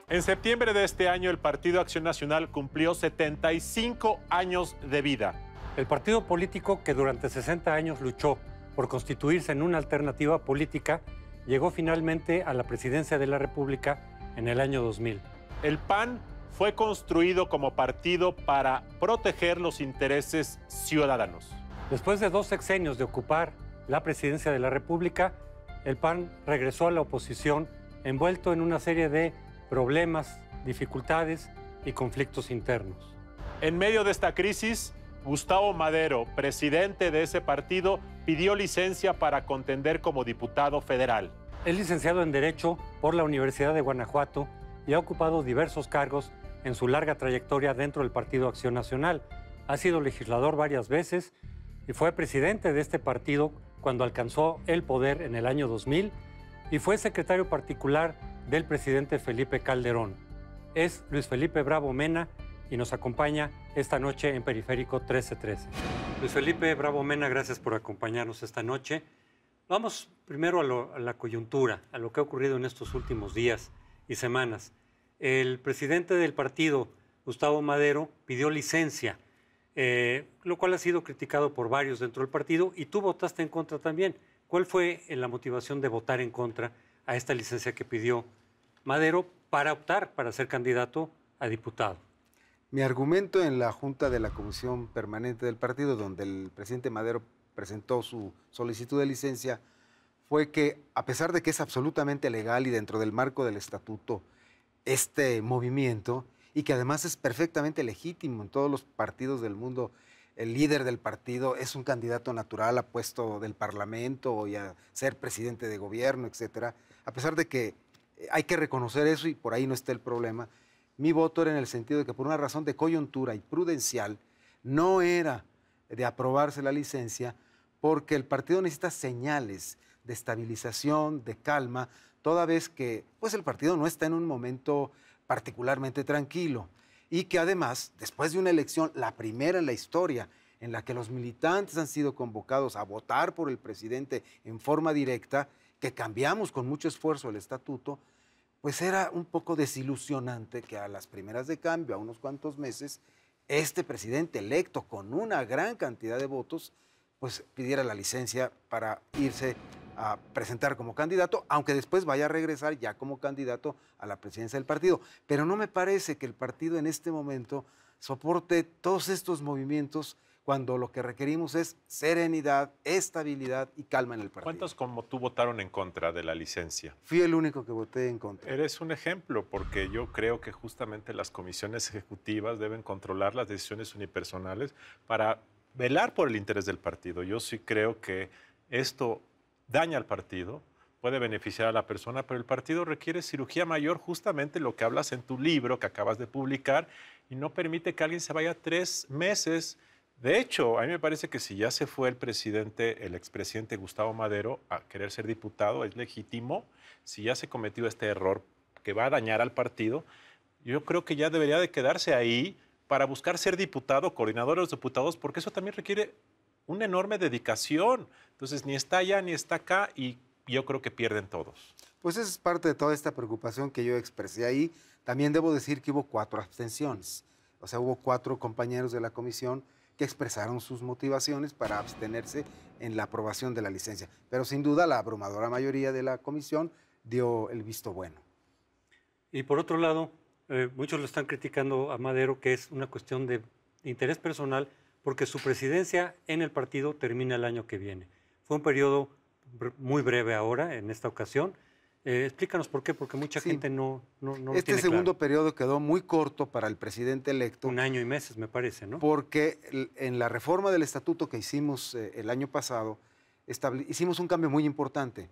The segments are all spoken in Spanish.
En septiembre de este año, el Partido Acción Nacional cumplió 75 años de vida. El partido político que durante 60 años luchó por constituirse en una alternativa política llegó finalmente a la presidencia de la República en el año 2000. El PAN fue construido como partido para proteger los intereses ciudadanos. Después de 2 sexenios de ocupar la presidencia de la República, el PAN regresó a la oposición envuelto en una serie de problemas, dificultades y conflictos internos. En medio de esta crisis, Gustavo Madero, presidente de ese partido, pidió licencia para contender como diputado federal. Es licenciado en Derecho por la Universidad de Guanajuato y ha ocupado diversos cargos en su larga trayectoria dentro del Partido Acción Nacional. Ha sido legislador varias veces y fue presidente de este partido cuando alcanzó el poder en el año 2000 y fue secretario particular del presidente Felipe Calderón. Es Luis Felipe Bravo Mena y nos acompaña esta noche en Periférico 1313. Luis Felipe Bravo Mena, gracias por acompañarnos esta noche. Vamos primero a la coyuntura, a lo que ha ocurrido en estos últimos días y semanas. El presidente del partido, Gustavo Madero, pidió licencia, lo cual ha sido criticado por varios dentro del partido y tú votaste en contra también. ¿Cuál fue la motivación de votar en contra a esta licencia que pidió Madero para optar para ser candidato a diputado? Mi argumento en la Junta de la Comisión Permanente del partido, donde el presidente Madero presentó su solicitud de licencia, fue que, a pesar de que es absolutamente legal y dentro del marco del estatuto este movimiento, y que además es perfectamente legítimo en todos los partidos del mundo, el líder del partido es un candidato natural a puesto del Parlamento y a ser presidente de gobierno, etcétera. A pesar de que hay que reconocer eso y por ahí no está el problema, mi voto era en el sentido de que por una razón de coyuntura y prudencial no era de aprobarse la licencia porque el partido necesita señales de estabilización, de calma, toda vez que pues, el partido no está en un momento particularmente tranquilo. Y que además, después de una elección, la primera en la historia, en la que los militantes han sido convocados a votar por el presidente en forma directa, que cambiamos con mucho esfuerzo el estatuto, pues era un poco desilusionante que a las primeras de cambio, a unos cuantos meses, este presidente electo con una gran cantidad de votos, pues pidiera la licencia para irse a presentar como candidato, aunque después vaya a regresar ya como candidato a la presidencia del partido. Pero no me parece que el partido en este momento soporte todos estos movimientos cuando lo que requerimos es serenidad, estabilidad y calma en el partido. ¿Cuántos como tú votaron en contra de la licencia? Fui el único que voté en contra. Eres un ejemplo, porque yo creo que justamente las comisiones ejecutivas deben controlar las decisiones unipersonales para velar por el interés del partido. Yo sí creo que esto daña al partido, puede beneficiar a la persona, pero el partido requiere cirugía mayor, justamente lo que hablas en tu libro que acabas de publicar, y no permite que alguien se vaya 3 meses. De hecho, a mí me parece que si ya se fue el presidente, el expresidente Gustavo Madero, a querer ser diputado, es legítimo. Si ya se cometió este error que va a dañar al partido, yo creo que ya debería de quedarse ahí para buscar ser diputado, coordinador de los diputados, porque eso también requiere una enorme dedicación. Entonces, ni está allá ni está acá y yo creo que pierden todos. Pues esa es parte de toda esta preocupación que yo expresé ahí. También debo decir que hubo 4 abstenciones. O sea, hubo 4 compañeros de la comisión que expresaron sus motivaciones para abstenerse en la aprobación de la licencia. Pero sin duda la abrumadora mayoría de la comisión dio el visto bueno. Y por otro lado, muchos lo están criticando a Madero, que es una cuestión de interés personal, porque su presidencia en el partido termina el año que viene. Fue un periodo muy breve ahora, en esta ocasión. Explícanos por qué, porque mucha gente no lo tiene Este segundo claro. periodo quedó muy corto para el presidente electo. 1 año y meses, me parece, ¿no? Porque en la reforma del estatuto que hicimos el año pasado, hicimos un cambio muy importante,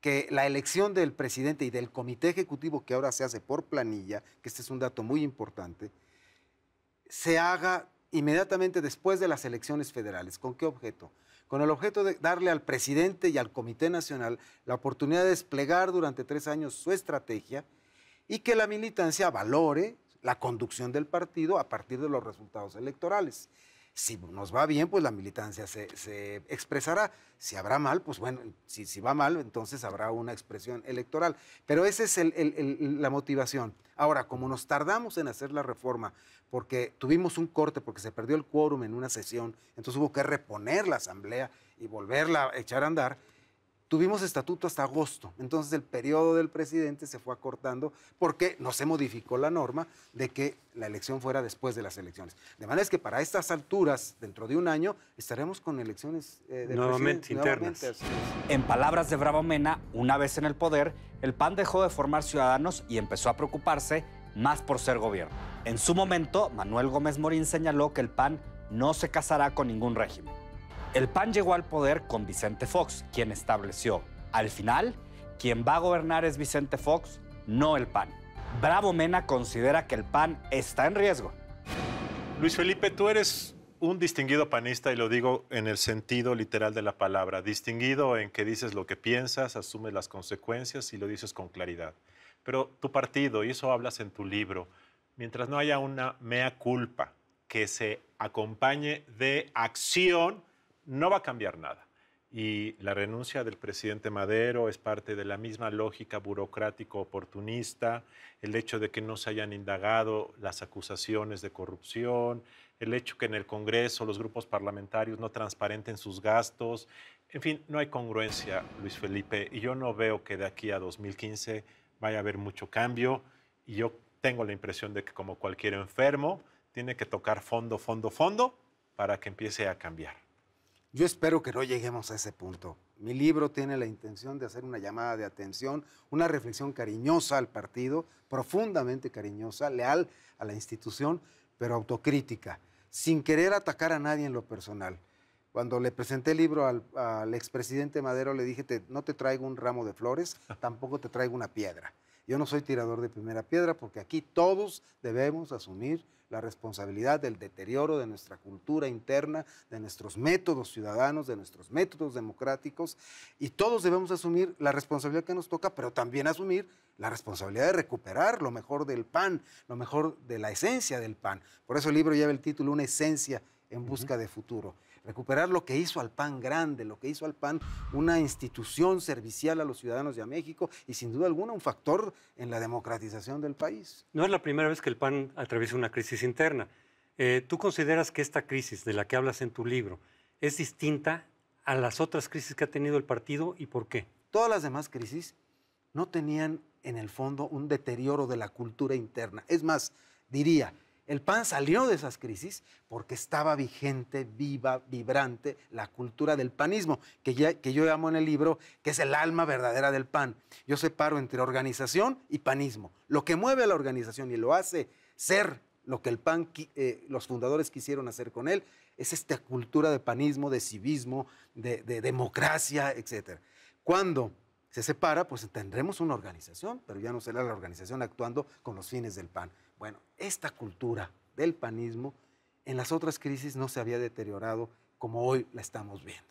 que la elección del presidente y del comité ejecutivo, que ahora se hace por planilla, que este es un dato muy importante, se haga inmediatamente después de las elecciones federales. ¿Con qué objeto? Con el objeto de darle al presidente y al Comité Nacional la oportunidad de desplegar durante 3 años su estrategia y que la militancia valore la conducción del partido a partir de los resultados electorales. Si nos va bien, pues la militancia se expresará. Si habrá mal, pues bueno, si va mal, entonces habrá una expresión electoral. Pero esa es la motivación. Ahora, como nos tardamos en hacer la reforma, porque tuvimos un corte, porque se perdió el quórum en una sesión, entonces hubo que reponer la asamblea y volverla a echar a andar, tuvimos estatuto hasta agosto, entonces el periodo del presidente se fue acortando porque no se modificó la norma de que la elección fuera después de las elecciones. De manera es que para estas alturas, dentro de un año, estaremos con elecciones nuevamente internas. En palabras de Bravo Mena, una vez en el poder, el PAN dejó de formar ciudadanos y empezó a preocuparse más por ser gobierno. En su momento, Manuel Gómez Morín señaló que el PAN no se casará con ningún régimen. El PAN llegó al poder con Vicente Fox, quien estableció, al final, quien va a gobernar es Vicente Fox, no el PAN. Bravo Mena considera que el PAN está en riesgo. Luis Felipe, tú eres un distinguido panista y lo digo en el sentido literal de la palabra. Distinguido en que dices lo que piensas, asumes las consecuencias y lo dices con claridad. Pero tu partido, y eso hablas en tu libro, mientras no haya una mea culpa que se acompañe de acción, no va a cambiar nada. Y la renuncia del presidente Madero es parte de la misma lógica burocrático-oportunista, el hecho de que no se hayan indagado las acusaciones de corrupción, el hecho que en el Congreso los grupos parlamentarios no transparenten sus gastos. En fin, no hay congruencia, Luis Felipe, y yo no veo que de aquí a 2015 vaya a haber mucho cambio, y yo tengo la impresión de que como cualquier enfermo, tiene que tocar fondo, fondo, fondo para que empiece a cambiar. Yo espero que no lleguemos a ese punto. Mi libro tiene la intención de hacer una llamada de atención, una reflexión cariñosa al partido, profundamente cariñosa, leal a la institución, pero autocrítica, sin querer atacar a nadie en lo personal. Cuando le presenté el libro al expresidente Madero, le dije, no te traigo un ramo de flores, tampoco te traigo una piedra. Yo no soy tirador de primera piedra porque aquí todos debemos asumir la responsabilidad del deterioro de nuestra cultura interna, de nuestros métodos ciudadanos, de nuestros métodos democráticos, y todos debemos asumir la responsabilidad que nos toca, pero también asumir la responsabilidad de recuperar lo mejor del PAN, lo mejor de la esencia del PAN. Por eso el libro lleva el título Una esencia en busca de futuro. Recuperar lo que hizo al PAN grande, lo que hizo al PAN una institución servicial a los ciudadanos de a México y sin duda alguna un factor en la democratización del país. No es la primera vez que el PAN atraviesa una crisis interna. ¿Tú consideras que esta crisis de la que hablas en tu libro es distinta a las otras crisis que ha tenido el partido y por qué? Todas las demás crisis no tenían en el fondo un deterioro de la cultura interna. Es más, diría, el PAN salió de esas crisis porque estaba vigente, viva, vibrante la cultura del panismo, que yo llamo en el libro, que es el alma verdadera del PAN. Yo separo entre organización y panismo. Lo que mueve a la organización y lo hace ser lo que el PAN, los fundadores quisieron hacer con él, es esta cultura de panismo, de civismo, de democracia, etc. Cuando se separa, pues tendremos una organización, pero ya no será la organización actuando con los fines del PAN. Bueno, esta cultura del panismo en las otras crisis no se había deteriorado como hoy la estamos viendo.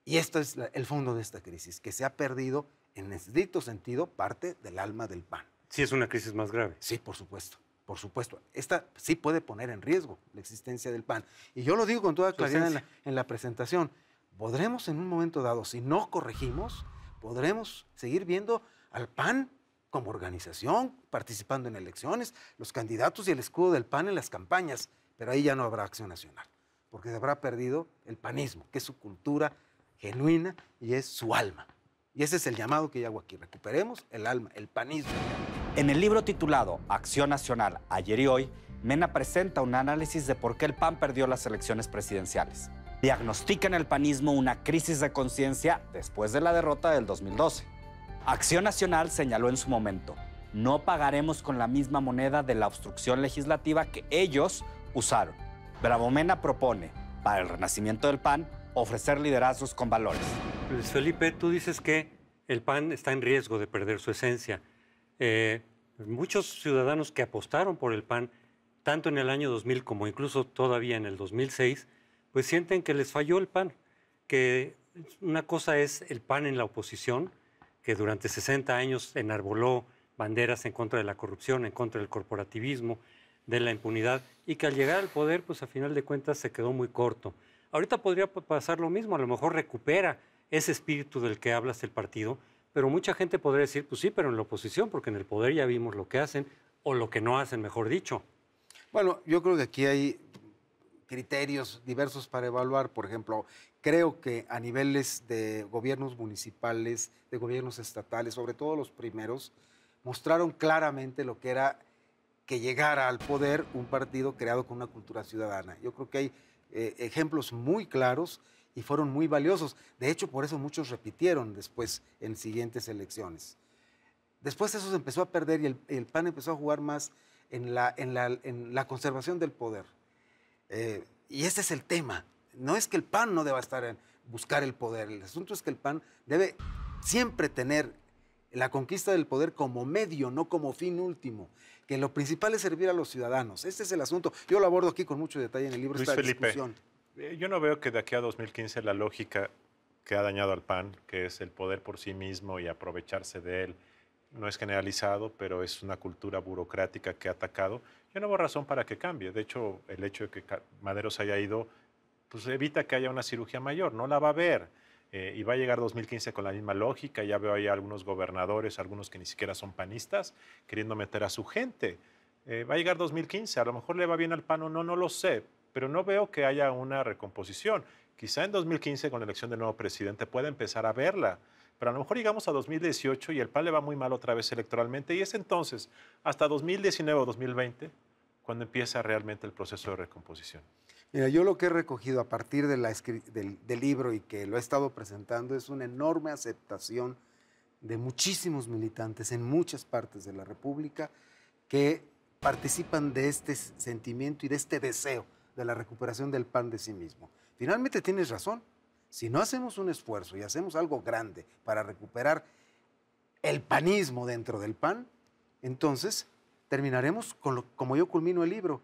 Y esto es el fondo de esta crisis, que se ha perdido en estricto sentido parte del alma del PAN. Sí, es una crisis más grave. Sí, por supuesto. Por supuesto, esta sí puede poner en riesgo la existencia del PAN. Y yo lo digo con toda claridad en la presentación. Podremos en un momento dado, si no corregimos, podremos seguir viendo al PAN como organización, participando en elecciones, los candidatos y el escudo del PAN en las campañas, pero ahí ya no habrá acción nacional, porque se habrá perdido el panismo, que es su cultura genuina y es su alma. Y ese es el llamado que yo hago aquí, recuperemos el alma, el panismo. En el libro titulado Acción Nacional, Ayer y Hoy, Mena presenta un análisis de por qué el PAN perdió las elecciones presidenciales. Diagnostica en el panismo una crisis de conciencia después de la derrota del 2012. Acción Nacional señaló en su momento, no pagaremos con la misma moneda de la obstrucción legislativa que ellos usaron. Bravo Mena propone, para el renacimiento del PAN, ofrecer liderazgos con valores. Luis Felipe, tú dices que el PAN está en riesgo de perder su esencia. Muchos ciudadanos que apostaron por el PAN, tanto en el año 2000 como incluso todavía en el 2006, pues sienten que les falló el PAN, que una cosa es el PAN en la oposición, que durante 60 años enarboló banderas en contra de la corrupción, en contra del corporativismo, de la impunidad y que al llegar al poder, pues a final de cuentas se quedó muy corto. Ahorita podría pasar lo mismo, a lo mejor recupera ese espíritu del que hablas del partido, pero mucha gente podría decir, pues sí, pero en la oposición, porque en el poder ya vimos lo que hacen, o lo que no hacen, mejor dicho. Bueno, yo creo que aquí hay criterios diversos para evaluar. Por ejemplo, creo que a niveles de gobiernos municipales, de gobiernos estatales, sobre todo los primeros, mostraron claramente lo que era que llegara al poder un partido creado con una cultura ciudadana. Yo creo que hay ejemplos muy claros y fueron muy valiosos. De hecho, por eso muchos repitieron después en siguientes elecciones. Después eso se empezó a perder y el PAN empezó a jugar más en la conservación del poder. Y ese es el tema. No es que el PAN no deba estar en buscar el poder. El asunto es que el PAN debe siempre tener la conquista del poder como medio, no como fin último. Que lo principal es servir a los ciudadanos. Este es el asunto. Yo lo abordo aquí con mucho detalle en el libro. Luis esta Felipe, discusión. Yo no veo que de aquí a 2015 la lógica que ha dañado al PAN, que es el poder por sí mismo y aprovecharse de él, no es generalizado, pero es una cultura burocrática que ha atacado. Yo no veo razón para que cambie. De hecho, el hecho de que Madero se haya ido, pues evita que haya una cirugía mayor. No la va a haber. Y va a llegar 2015 con la misma lógica. Ya veo ahí algunos gobernadores, algunos que ni siquiera son panistas, queriendo meter a su gente. Va a llegar 2015. A lo mejor le va bien al PAN o no, no lo sé. Pero no veo que haya una recomposición. Quizá en 2015, con la elección del nuevo presidente, pueda empezar a verla. Pero a lo mejor llegamos a 2018 y el PAN le va muy mal otra vez electoralmente. Y es entonces, hasta 2019 o 2020, cuando empieza realmente el proceso de recomposición. Mira, yo lo que he recogido a partir del libro y que lo he estado presentando es una enorme aceptación de muchísimos militantes en muchas partes de la República que participan de este sentimiento y de este deseo de la recuperación del PAN de sí mismo. Finalmente tienes razón. Si no hacemos un esfuerzo y hacemos algo grande para recuperar el panismo dentro del PAN, entonces terminaremos como yo culmino el libro.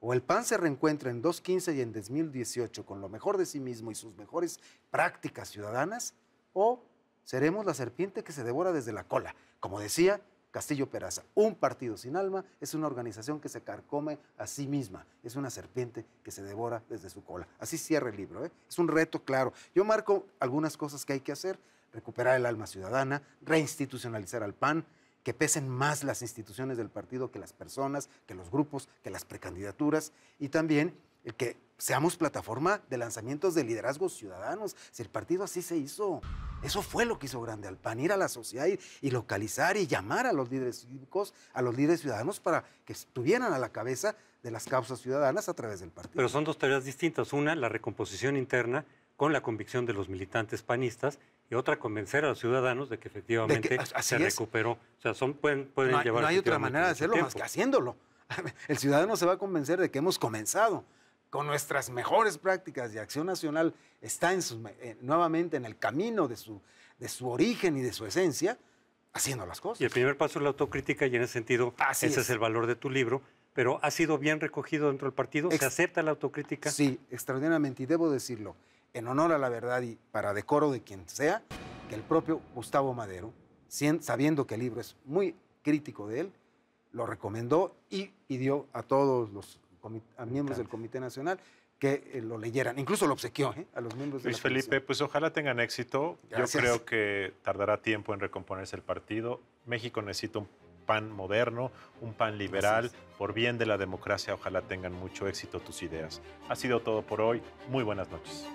O el PAN se reencuentra en 2015 y en 2018 con lo mejor de sí mismo y sus mejores prácticas ciudadanas, o seremos la serpiente que se devora desde la cola. Como decía Castillo Peraza, un partido sin alma es una organización que se carcome a sí misma, es una serpiente que se devora desde su cola. Así cierra el libro, ¿eh? Es un reto claro. Yo marco algunas cosas que hay que hacer: recuperar el alma ciudadana, reinstitucionalizar al PAN, que pesen más las instituciones del partido que las personas, que los grupos, que las precandidaturas, y también el que seamos plataforma de lanzamientos de liderazgos ciudadanos. Si el partido así se hizo, eso fue lo que hizo grande al PAN, ir a la sociedad y localizar y llamar a los líderes cívicos, a los líderes ciudadanos para que estuvieran a la cabeza de las causas ciudadanas a través del partido. Pero son dos tareas distintas. Una, la recomposición interna con la convicción de los militantes panistas, y otra, convencer a los ciudadanos de que efectivamente se recuperó. O sea, pueden llevar... No hay otra manera de hacerlo más que haciéndolo. El ciudadano se va a convencer de que hemos comenzado con nuestras mejores prácticas, y Acción Nacional está nuevamente en el camino de su origen y de su esencia, haciendo las cosas. Y el primer paso es la autocrítica, y en ese sentido ese es el valor de tu libro. Pero ¿ha sido bien recogido dentro del partido? ¿Se acepta la autocrítica? Sí, extraordinariamente, y debo decirlo, en honor a la verdad y para decoro de quien sea, que el propio Gustavo Madero, sabiendo que el libro es muy crítico de él, lo recomendó y pidió a todos los miembros del Comité Nacional que lo leyeran. Incluso lo obsequió a los miembros de la Luis Felipe, pues ojalá tengan éxito. Gracias. Yo creo que tardará tiempo en recomponerse el partido. México necesita un PAN moderno, un PAN liberal. Por bien de la democracia, ojalá tengan mucho éxito tus ideas. Ha sido todo por hoy. Muy buenas noches.